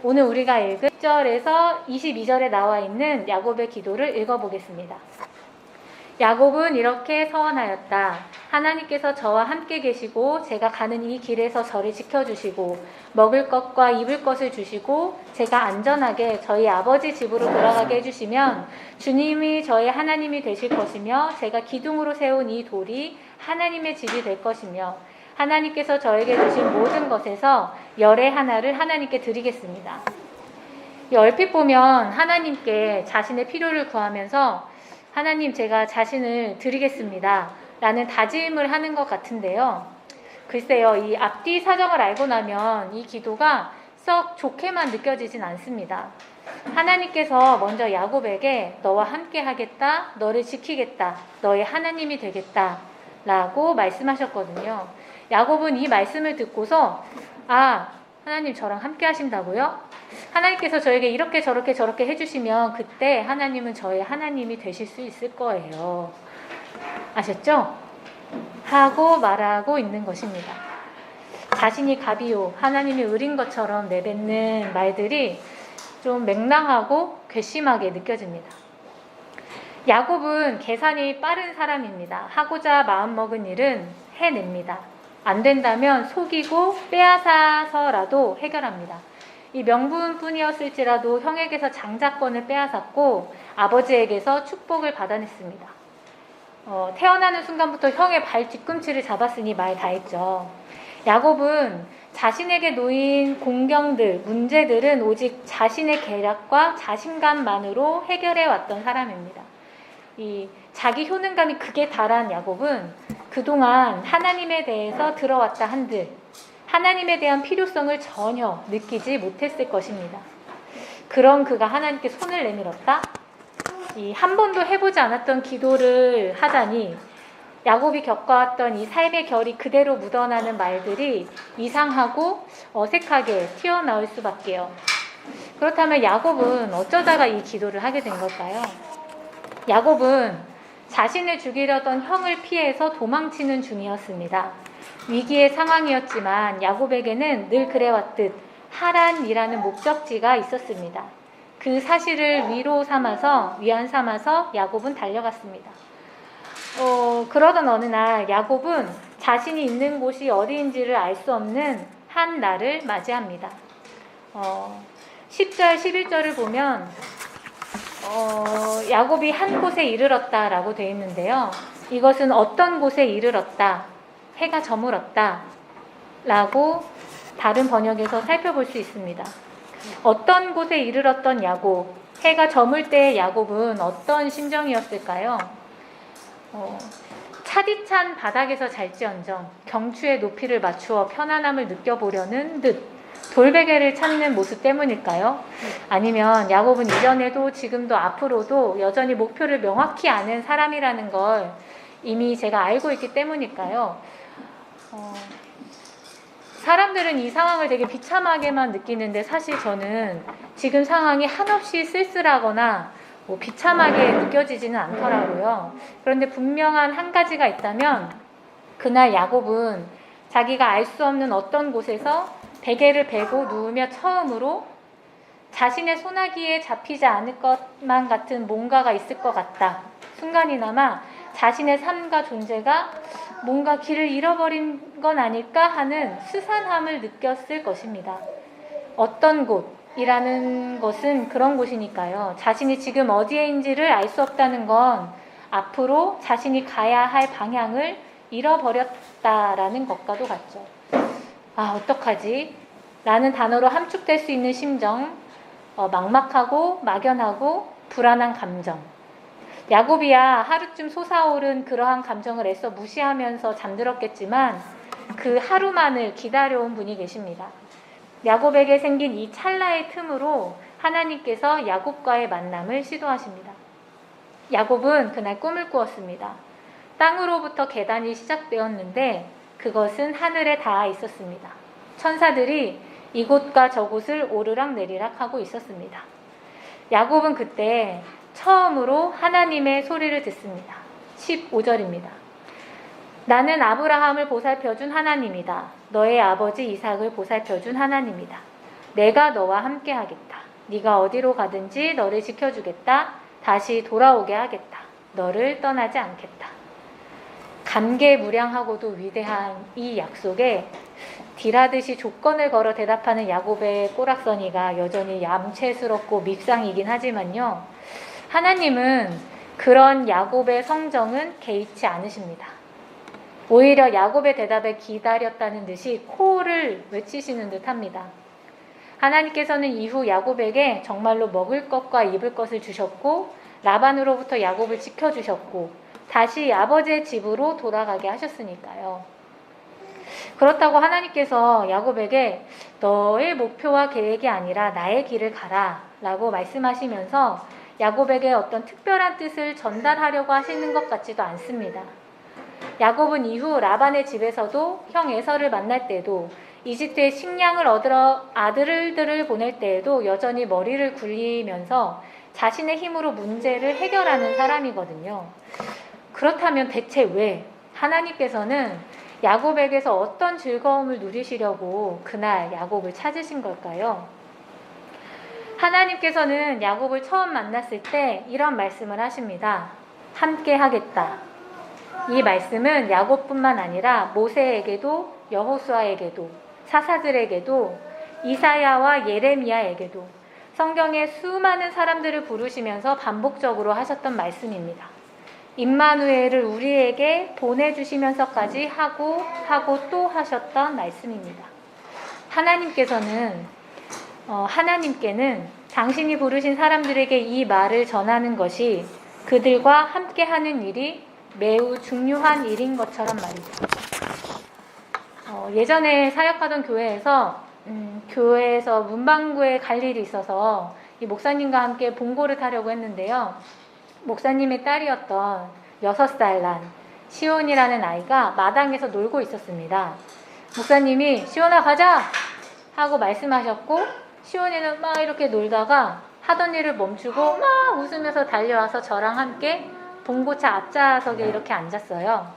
오늘 우리가 읽은 10절에서 22절에 나와 있는 야곱의 기도를 읽어보겠습니다. 야곱은 이렇게 서원하였다. 하나님께서 저와 함께 계시고 제가 가는 이 길에서 저를 지켜주시고 먹을 것과 입을 것을 주시고 제가 안전하게 저희 아버지 집으로 돌아가게 해주시면 주님이 저의 하나님이 되실 것이며 제가 기둥으로 세운 이 돌이 하나님의 집이 될 것이며 하나님께서 저에게 주신 모든 것에서 열의 하나를 하나님께 드리겠습니다. 얼핏 보면 하나님께 자신의 필요를 구하면서 하나님, 제가 자신을 드리겠습니다 라는 다짐을 하는 것 같은데요. 글쎄요, 이 앞뒤 사정을 알고 나면 이 기도가 썩 좋게만 느껴지진 않습니다. 하나님께서 먼저 야곱에게 너와 함께 하겠다, 너를 지키겠다, 너의 하나님이 되겠다 라고 말씀하셨거든요. 야곱은 이 말씀을 듣고서 하나님 저랑 함께 하신다고요? 하나님께서 저에게 이렇게 저렇게 해주시면 그때 하나님은 저의 하나님이 되실 수 있을 거예요. 아셨죠? 하고 말하고 있는 것입니다. 자신이 갑이요 하나님이 을인 것처럼 내뱉는 말들이 좀 맹랑하고 괘씸하게 느껴집니다. 야곱은 계산이 빠른 사람입니다. 하고자 마음먹은 일은 해냅니다. 안 된다면 속이고 빼앗아서라도 해결합니다. 이 명분뿐이었을지라도 형에게서 장자권을 빼앗았고 아버지에게서 축복을 받아냈습니다. 태어나는 순간부터 형의 발 뒤꿈치를 잡았으니 말 다 했죠. 야곱은 자신에게 놓인 공경들, 문제들은 오직 자신의 계략과 자신감만으로 해결해 왔던 사람입니다. 이 자기 효능감이 극에 달한 야곱은 그동안 하나님에 대해서 들어왔다 한들 하나님에 대한 필요성을 전혀 느끼지 못했을 것입니다. 그런 그가 하나님께 손을 내밀었다? 한 번도 해보지 않았던 기도를 하자니 야곱이 겪어왔던 이 삶의 결이 그대로 묻어나는 말들이 이상하고 어색하게 튀어나올 수밖에요. 그렇다면 야곱은 어쩌다가 이 기도를 하게 된 걸까요? 야곱은 자신을 죽이려던 형을 피해서 도망치는 중이었습니다. 위기의 상황이었지만 야곱에게는 늘 그래왔듯 하란이라는 목적지가 있었습니다. 그 사실을 위안 삼아서 야곱은 달려갔습니다. 그러던 어느 날 야곱은 자신이 있는 곳이 어디인지를 알 수 없는 한 날을 맞이합니다. 10절, 11절을 보면 야곱이 한 곳에 이르렀다라고 되어 있는데요. 이것은 어떤 곳에 이르렀다, 해가 저물었다 라고 다른 번역에서 살펴볼 수 있습니다. 어떤 곳에 이르렀던 야곱, 해가 저물 때의 야곱은 어떤 심정이었을까요? 차디찬 바닥에서 잘지언정 경추의 높이를 맞추어 편안함을 느껴보려는 듯 돌베개를 찾는 모습 때문일까요? 아니면 야곱은 이전에도 지금도 앞으로도 여전히 목표를 명확히 아는 사람이라는 걸 이미 제가 알고 있기 때문일까요? 사람들은 이 상황을 되게 비참하게만 느끼는데 사실 저는 지금 상황이 한없이 쓸쓸하거나 비참하게 느껴지지는 않더라고요. 그런데 분명한 한 가지가 있다면 그날 야곱은 자기가 알 수 없는 어떤 곳에서 베개를 베고 누우며 처음으로 자신의 소나기에 잡히지 않을 것만 같은 뭔가가 있을 것 같다. 순간이나마 자신의 삶과 존재가 뭔가 길을 잃어버린 건 아닐까 하는 스산함을 느꼈을 것입니다. 어떤 곳이라는 것은 그런 곳이니까요. 자신이 지금 어디에인지를 알 수 없다는 건 앞으로 자신이 가야 할 방향을 잃어버렸다라는 것과도 같죠. 어떡하지? 라는 단어로 함축될 수 있는 심정, 막막하고 막연하고 불안한 감정. 야곱이야 하루쯤 솟아오른 그러한 감정을 애써 무시하면서 잠들었겠지만 그 하루만을 기다려온 분이 계십니다. 야곱에게 생긴 이 찰나의 틈으로 하나님께서 야곱과의 만남을 시도하십니다. 야곱은 그날 꿈을 꾸었습니다. 땅으로부터 계단이 시작되었는데 그것은 하늘에 닿아 있었습니다. 천사들이 이곳과 저곳을 오르락 내리락 하고 있었습니다. 야곱은 그때 처음으로 하나님의 소리를 듣습니다. 15절입니다. 나는 아브라함을 보살펴준 하나님이다. 너의 아버지 이삭을 보살펴준 하나님이다. 내가 너와 함께 하겠다. 네가 어디로 가든지 너를 지켜주겠다. 다시 돌아오게 하겠다. 너를 떠나지 않겠다. 감개무량하고도 위대한 이 약속에 딜하듯이 조건을 걸어 대답하는 야곱의 꼬락서니가 여전히 얌체스럽고 밉상이긴 하지만요. 하나님은 그런 야곱의 성정은 개의치 않으십니다. 오히려 야곱의 대답에 기다렸다는 듯이 코를 외치시는 듯합니다. 하나님께서는 이후 야곱에게 정말로 먹을 것과 입을 것을 주셨고 라반으로부터 야곱을 지켜주셨고 다시 아버지의 집으로 돌아가게 하셨으니까요. 그렇다고 하나님께서 야곱에게 너의 목표와 계획이 아니라 나의 길을 가라 라고 말씀하시면서 야곱에게 어떤 특별한 뜻을 전달하려고 하시는 것 같지도 않습니다. 야곱은 이후 라반의 집에서도 형 에서를 만날 때도 이집트에 식량을 얻으러 아들들을 보낼 때에도 여전히 머리를 굴리면서 자신의 힘으로 문제를 해결하는 사람이거든요. 그렇다면 대체 왜 하나님께서는 야곱에게서 어떤 즐거움을 누리시려고 그날 야곱을 찾으신 걸까요? 하나님께서는 야곱을 처음 만났을 때 이런 말씀을 하십니다. 함께 하겠다. 이 말씀은 야곱뿐만 아니라 모세에게도 여호수아에게도 사사들에게도 이사야와 예레미야에게도 성경의 수많은 사람들을 부르시면서 반복적으로 하셨던 말씀입니다. 임마누엘을 우리에게 보내주시면서까지 하고 또 하셨던 말씀입니다. 하나님께는 당신이 부르신 사람들에게 이 말을 전하는 것이 그들과 함께하는 일이 매우 중요한 일인 것처럼 말이죠. 예전에 사역하던 교회에서 문방구에 갈 일이 있어서 이 목사님과 함께 봉고를 타려고 했는데요. 목사님의 딸이었던 6살 난 시온이라는 아이가 마당에서 놀고 있었습니다. 목사님이 시온아 가자! 하고 말씀하셨고 시온이는 막 이렇게 놀다가 하던 일을 멈추고 막 웃으면서 달려와서 저랑 함께 봉고차 앞좌석에 이렇게 앉았어요.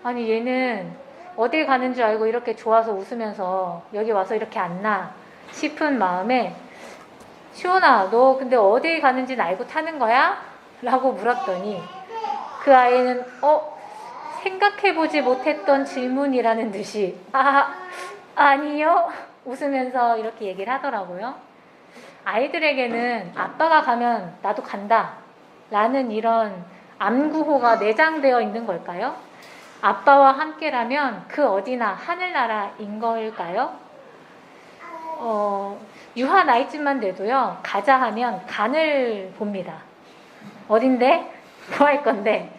아니 얘는 어딜 가는 줄 알고 이렇게 좋아서 웃으면서 여기 와서 이렇게 앉나 싶은 마음에 시온아 너 근데 어딜 가는지는 알고 타는 거야? 라고 물었더니 그 아이는 생각해보지 못했던 질문이라는 듯이 아니요 웃으면서 이렇게 얘기를 하더라고요. 아이들에게는 아빠가 가면 나도 간다 라는 이런 암구호가 내장되어 있는 걸까요? 아빠와 함께라면 그 어디나 하늘나라인 걸까요? 유아 나이쯤만 돼도요 가자 하면 간을 봅니다. 어딘데? 뭐 할 건데?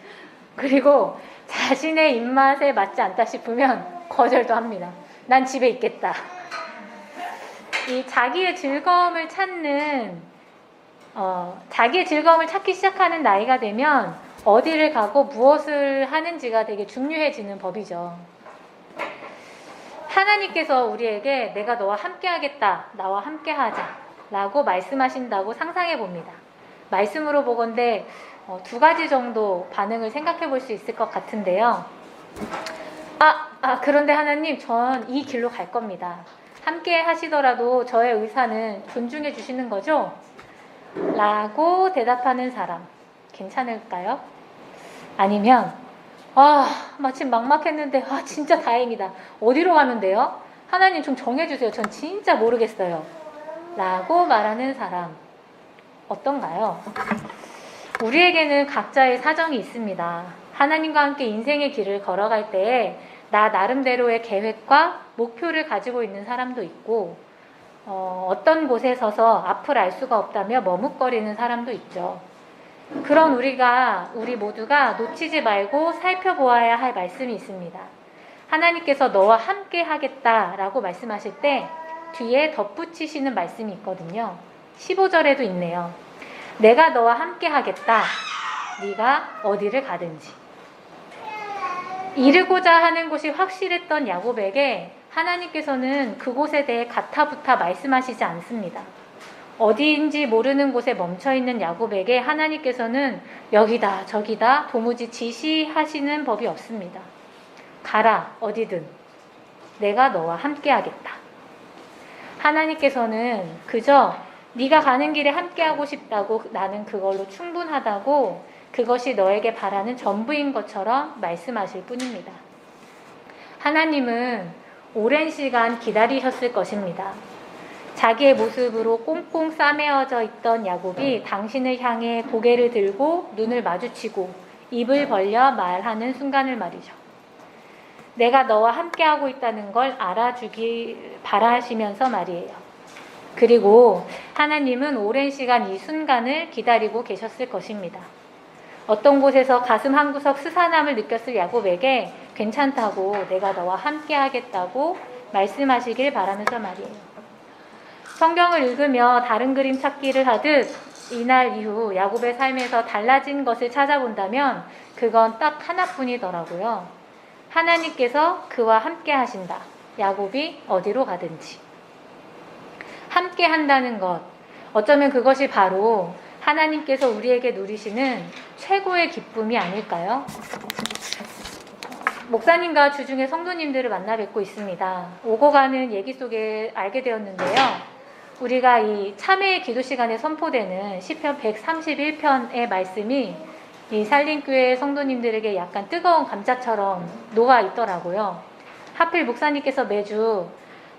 그리고 자신의 입맛에 맞지 않다 싶으면 거절도 합니다. 난 집에 있겠다. 이 자기의 즐거움을 찾기 시작하는 나이가 되면 어디를 가고 무엇을 하는지가 되게 중요해지는 법이죠. 하나님께서 우리에게 내가 너와 함께 하겠다, 나와 함께 하자 라고 말씀하신다고 상상해 봅니다. 말씀으로 보건대 2가지 정도 반응을 생각해 볼 수 있을 것 같은데요. 그런데 하나님, 전 이 길로 갈 겁니다. 함께 하시더라도 저의 의사는 존중해 주시는 거죠? 라고 대답하는 사람, 괜찮을까요? 아니면, 마침 막막했는데, 진짜 다행이다. 어디로 가면 돼요? 하나님 좀 정해주세요. 전 진짜 모르겠어요. 라고 말하는 사람, 어떤가요? 우리에게는 각자의 사정이 있습니다. 하나님과 함께 인생의 길을 걸어갈 때에 나 나름대로의 계획과 목표를 가지고 있는 사람도 있고 어떤 곳에 서서 앞을 알 수가 없다며 머뭇거리는 사람도 있죠. 그런 우리 모두가 놓치지 말고 살펴보아야 할 말씀이 있습니다. 하나님께서 너와 함께 하겠다라고 말씀하실 때 뒤에 덧붙이시는 말씀이 있거든요. 15절에도 있네요. 내가 너와 함께 하겠다. 네가 어디를 가든지. 이르고자 하는 곳이 확실했던 야곱에게 하나님께서는 그곳에 대해 가타부타 말씀하시지 않습니다. 어디인지 모르는 곳에 멈춰있는 야곱에게 하나님께서는 여기다 저기다 도무지 지시하시는 법이 없습니다. 가라 어디든 내가 너와 함께 하겠다. 하나님께서는 그저 네가 가는 길에 함께하고 싶다고, 나는 그걸로 충분하다고, 그것이 너에게 바라는 전부인 것처럼 말씀하실 뿐입니다. 하나님은 오랜 시간 기다리셨을 것입니다. 자기의 모습으로 꽁꽁 싸매어져 있던 야곱이 당신을 향해 고개를 들고 눈을 마주치고 입을 벌려 말하는 순간을 말이죠. 내가 너와 함께하고 있다는 걸 알아주길 바라시면서 말이에요. 그리고 하나님은 오랜 시간 이 순간을 기다리고 계셨을 것입니다. 어떤 곳에서 가슴 한구석 스산함을 느꼈을 야곱에게 괜찮다고, 내가 너와 함께하겠다고 말씀하시길 바라면서 말이에요. 성경을 읽으며 다른 그림 찾기를 하듯 이날 이후 야곱의 삶에서 달라진 것을 찾아본다면 그건 딱 하나뿐이더라고요. 하나님께서 그와 함께 하신다. 야곱이 어디로 가든지. 함께 한다는 것. 어쩌면 그것이 바로 하나님께서 우리에게 누리시는 최고의 기쁨이 아닐까요? 목사님과 주중에 성도님들을 만나 뵙고 있습니다. 오고 가는 얘기 속에 알게 되었는데요. 우리가 이 참회의 기도 시간에 선포되는 시편 131편의 말씀이 이 살림교회 성도님들에게 약간 뜨거운 감자처럼 녹아 있더라고요. 하필 목사님께서 매주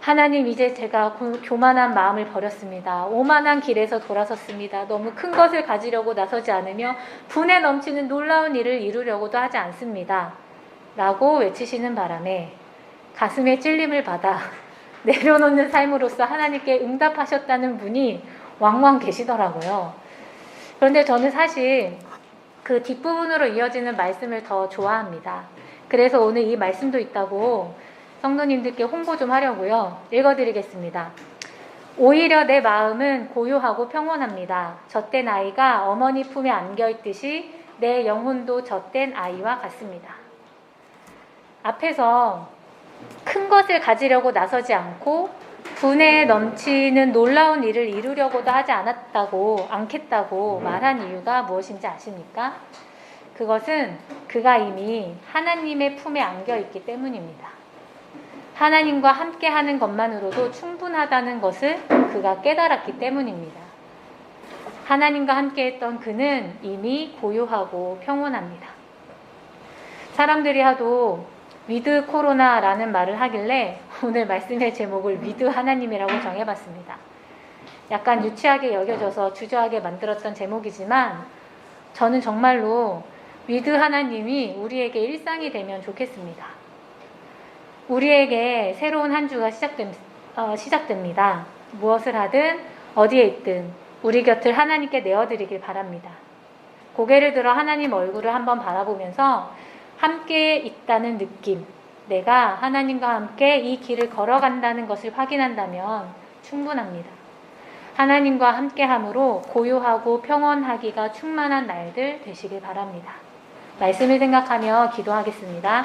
하나님, 이제 제가 교만한 마음을 버렸습니다. 오만한 길에서 돌아섰습니다. 너무 큰 것을 가지려고 나서지 않으며 분에 넘치는 놀라운 일을 이루려고도 하지 않습니다. 라고 외치시는 바람에 가슴에 찔림을 받아 내려놓는 삶으로써 하나님께 응답하셨다는 분이 왕왕 계시더라고요. 그런데 저는 사실 그 뒷부분으로 이어지는 말씀을 더 좋아합니다. 그래서 오늘 이 말씀도 있다고 성도님들께 홍보 좀 하려고요. 읽어드리겠습니다. 오히려 내 마음은 고요하고 평온합니다. 젖된 아이가 어머니 품에 안겨있듯이 내 영혼도 젖된 아이와 같습니다. 앞에서 큰 것을 가지려고 나서지 않고 분에 넘치는 놀라운 일을 이루려고도 하지 않겠다고 말한 이유가 무엇인지 아십니까? 그것은 그가 이미 하나님의 품에 안겨있기 때문입니다. 하나님과 함께하는 것만으로도 충분하다는 것을 그가 깨달았기 때문입니다. 하나님과 함께했던 그는 이미 고요하고 평온합니다. 사람들이 하도 위드 코로나라는 말을 하길래 오늘 말씀의 제목을 위드 하나님이라고 정해봤습니다. 약간 유치하게 여겨져서 주저하게 만들었던 제목이지만 저는 정말로 위드 하나님이 우리에게 일상이 되면 좋겠습니다. 우리에게 새로운 한 주가 시작됩니다. 무엇을 하든 어디에 있든 우리 곁을 하나님께 내어드리길 바랍니다. 고개를 들어 하나님 얼굴을 한번 바라보면서 함께 있다는 느낌, 내가 하나님과 함께 이 길을 걸어간다는 것을 확인한다면 충분합니다. 하나님과 함께함으로 고요하고 평온하기가 충만한 날들 되시길 바랍니다. 말씀을 생각하며 기도하겠습니다.